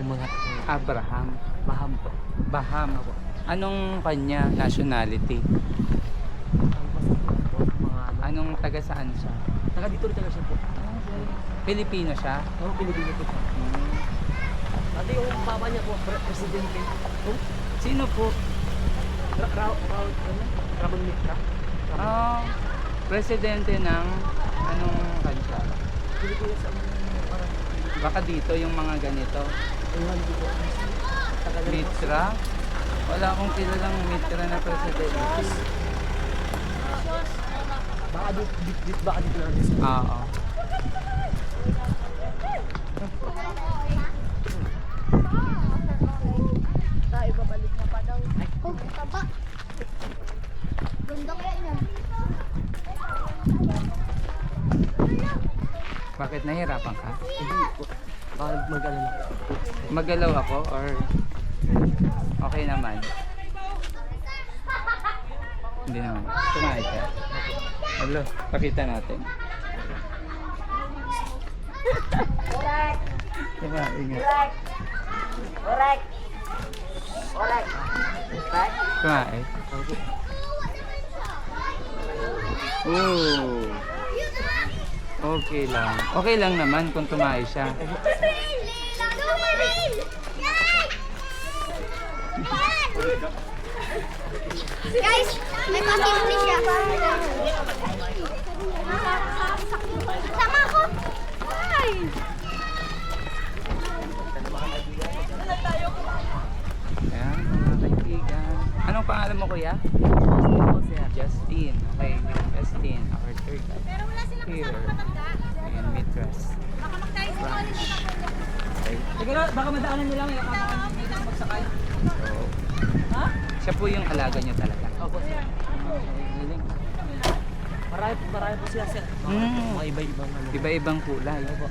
mga Abraham. Baham po. Baham. Anong kanya nationality? Ang passport po, mga ano. Anong taga saan siya? Taga dito rin talaga siya po. Pilipino siya? Oo, Pilipino po. Dati yung papa niya po, presidente. Oh, Sino po? Ramon Mitra. Ah, presidente ng anong kanya? Pilipinas ang parang Baka dito yung mga ganito. Ayun dito. Tagal na po. Mitra? Wala akong kilalang Mitra na presidente. Baka dito na rin. Oo. Tayo babalik na pa daw. Oh, taba. Ganda kaya yan. Bakit nahirapan ka? Hindi po. Baka mag-alala. Magalaw ako or okay naman? Hindi naman. Kumain ka? Hello, pakita natin. Kumain nga. Kumain. Ooh. Okay lang. Okay lang naman kung tumae siya. Guys, may patimli siya. Sama ko. Ay! Ayan, mga kaibigan. Anong pangalan mo, kuya? Justin. Okay, Justin, our tour guide. Pero wala silang Here. kasama matanda. In Mitras. Baka magtayo si Colin. Okay. Siguro, baka madaanan nyo lang yung magsakay. So, Ha? siya po yung alaga niyo talaga. Opo, sir. Galing. Marami po sila, sir. Mga iba-ibang ano. Iba-ibang kulay. Opo.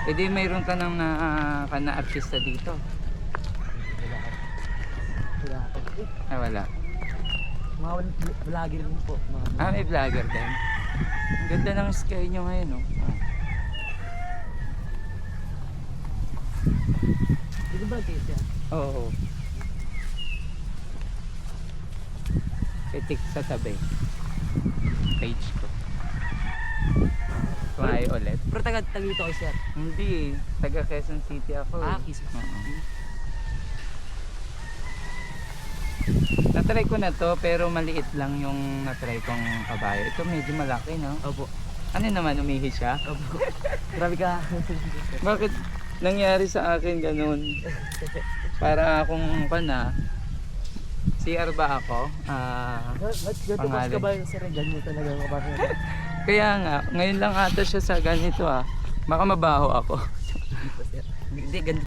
E di mayroon ka ng na artista dito. Wala ako. Ay, wala. Mga vlogger rin po. Mga May vlogger din. Ang ganda ng sky nyo ngayon, no? Dito ba kayo siya? Oo. Pitik sa tabi. Page ko. Kumain ulit. Pero taga dito kayo, sir. Hindi eh. Taga Quezon City ako. Ah, Quezon City. Oo. Natry ko na to pero maliit lang yung natry kong kabayo. Ito medyo malaki, no? Opo. Ano naman, umihi siya? Opo. Grabe ka. Bakit nangyari sa akin ganun? Para akong CR ba ako? Ganito Pangalan. ka ba yung sir? Ganyan talaga ang kapatid. Kaya nga, ngayon lang ata siya sa ganito ah. Baka mabaho ako. Hindi, ganito.